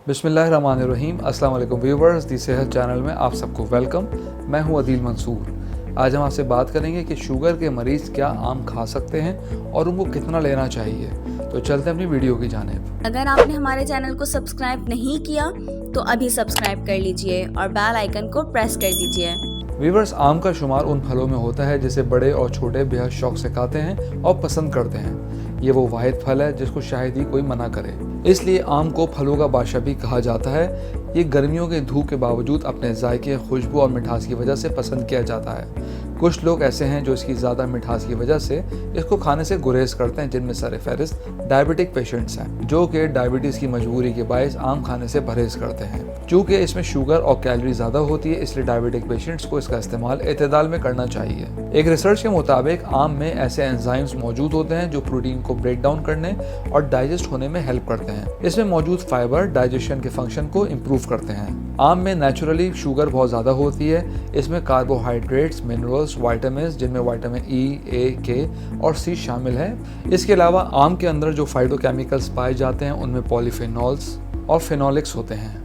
बिस्मिल्लाहिर्रहमानिर्रहीम। अस्सलाम वालेकुम व्यूवर्स, दी सेहत चैनल में आप सबको वेलकम। मैं हूं अदील मंसूर। आज हम आपसे बात करेंगे कि शुगर के मरीज़ क्या आम खा सकते हैं और उनको कितना लेना चाहिए। तो चलते हैं अपनी वीडियो की जानिब। अगर आपने हमारे चैनल को सब्सक्राइब नहीं किया तो अभी सब्सक्राइब कर लीजिए और बेल आइकन को प्रेस कर दीजिए। व्यूवर्स, आम का शुमार उन फलों में होता है जिसे बड़े और छोटे बेहद शौक से खाते हैं और पसंद करते हैं। ये वो वाहिद फल है जिसको शायद ही कोई मना करे, इसलिए आम को फलों का बादशाह भी कहा जाता है। ये गर्मियों के धूप के बावजूद अपने जायके, खुशबू और मिठास की वजह से पसंद किया जाता है। कुछ लोग ऐसे हैं जो इसकी ज़्यादा मिठास की वजह से इसको खाने से गुरेज करते हैं, जिनमें सरफहरिस्त डायबिटिक पेशेंट्स हैं जो कि डायबिटीज़ की मजबूरी के बायस आम खाने से परहेज करते हैं। चूँकि इसमें शुगर और कैलोरी ज़्यादा होती है, इसलिए डायबिटिक पेशेंट्स को इसका इस्तेमाल एतदाल में करना चाहिए। एक रिसर्च के मुताबिक आम में ऐसे एंजाइम्स मौजूद होते हैं जो प्रोटीन को ब्रेक डाउन करने और डाइजेस्ट होने में हेल्प करते हैं। इसमें मौजूद फाइबर डाइजेशन के फंक्शन को इम्प्रूव करते हैं। आम में नेचुरली शुगर बहुत ज़्यादा होती है। इसमें कार्बोहाइड्रेट्स, मिनरल्स, वाइटामिन जिनमें विटामिन ई, ए, के और सी शामिल है। इसके अलावा आम के अंदर जो फाइटोकेमिकल्स पाए जाते हैं उनमें पॉलीफेनॉल्स और फेनोलिक्स होते हैं।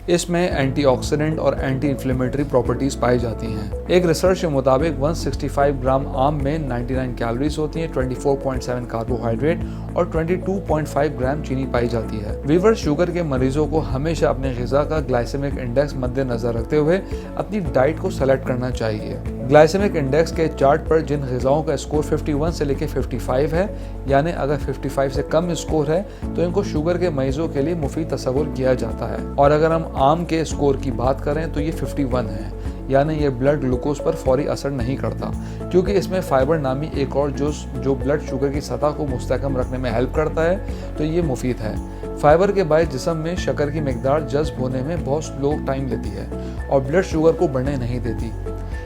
इसमें एंटीऑक्सीडेंट और एंटी इन्फ्लेमेटरी प्रॉपर्टीज पाई जाती हैं। एक रिसर्च के मुताबिक 165 ग्राम आम में 99 कैलोरीज होती हैं, 24.7 कार्बोहाइड्रेट और 22.5 ग्राम चीनी पाई जाती है। व्यूअर्स, शुगर के मरीजों को हमेशा अपने ग़िज़ा का ग्लाइसेमिक इंडेक्स मद्देनजर रखते हुए अपनी डाइट को सेलेक्ट करना चाहिए। ग्लाइसेमिक इंडेक्स के चार्ट पर जिन ग़िज़ाओं का स्कोर 51 से लेकर 55 है, यानी अगर 55 से कम स्कोर है तो इनको शुगर के मरीजों के लिए मुफीद तस्वुर किया जाता है। और अगर हम आम के स्कोर की बात करें तो ये 51 है, यानी ये ब्लड ग्लूकोज पर फौरी असर नहीं करता, क्योंकि इसमें फाइबर नामी एक और जो ब्लड शुगर की सतह को मुस्तहकम रखने में हेल्प करता है, तो ये मुफीद है। फाइबर के बायस जिस्म में शक्कर की मिकदार जज्ब होने में बहुत स्लो टाइम लेती है और ब्लड शुगर को बढ़ने नहीं देती।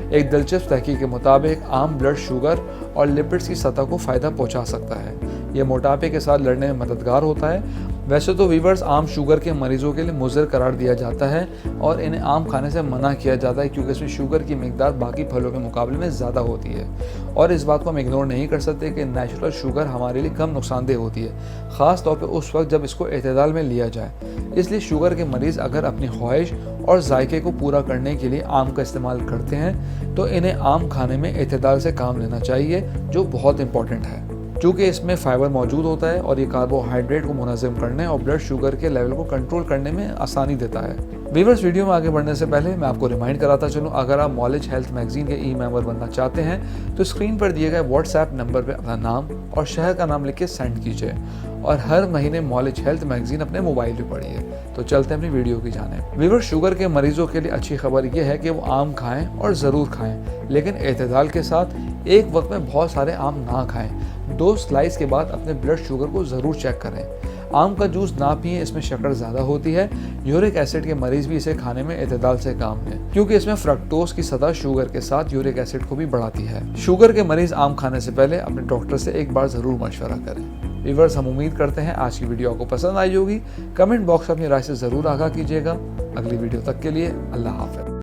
एक दिलचस्प तहकीक के मुताबिक आम ब्लड शुगर और लिपिड्स की सतह को फ़ायदा पहुंचा सकता है। ये मोटापे के साथ लड़ने में मददगार होता है। वैसे तो वीवर्स, आम शुगर के मरीजों के लिए मुज़र करार दिया जाता है और इन्हें आम खाने से मना किया जाता है, क्योंकि इसमें शुगर की मिकदार बाकी फलों के मुकाबले में ज़्यादा होती है। और इस बात को हम इग्नोर नहीं कर सकते कि नेचुरल शुगर हमारे लिए कम नुकसानदेह होती है, ख़ास तौर पर उस वक्त जब इसको एतदाल में लिया जाए। इसलिए शुगर के मरीज़ अगर अपनी ख्वाहिश और जायके को पूरा करने के लिए आम का इस्तेमाल करते हैं तो इन्हें आम खाने में एतदाल से काम लेना चाहिए, जो बहुत इंपॉर्टेंट है। चूँकि इसमें फाइबर मौजूद होता है और ये कार्बोहाइड्रेट को मुनज़्ज़म करने और ब्लड शुगर के लेवल को कंट्रोल करने में आसानी देता है। व्यूअर्स, वीडियो में आगे बढ़ने से पहले मैं आपको रिमाइंड कराता चलूँ, अगर आप नॉलेज हेल्थ मैगजीन के मेंबर बनना चाहते हैं तो स्क्रीन पर दिए गए व्हाट्सएप नंबर पर अपना नाम और शहर का नाम लिख के सेंड कीजिए और हर महीने नॉलेज हेल्थ मैगजीन अपने मोबाइल पर पढ़िए। तो चलते हैं अपनी वीडियो की जानिब। व्यूअर्स, शुगर के मरीजों के लिए अच्छी खबर यह है कि वो आम खाएं और ज़रूर खाएं, लेकिन एतदाल के साथ। एक वक्त में बहुत सारे आम ना खाएं। 2 स्लाइस के बाद अपने ब्लड शुगर को ज़रूर चेक करें। आम का जूस ना पिए, इसमें शक्कर ज़्यादा होती है। यूरिक एसिड के मरीज़ भी इसे खाने में एतदाल से काम लें, क्योंकि इसमें फ्रक्टोज की सतह शुगर के साथ यूरिक एसिड को भी बढ़ाती है। शुगर के मरीज़ आम खाने से पहले अपने डॉक्टर से एक बार ज़रूर मशवरा करें। व्यूअर्स, हम उम्मीद करते हैं आज की वीडियो आपको पसंद आई होगी। कमेंट बॉक्स में अपनी राय से ज़रूर आगाह कीजिएगा। अगली वीडियो तक के लिए अल्लाह हाफ़िज़।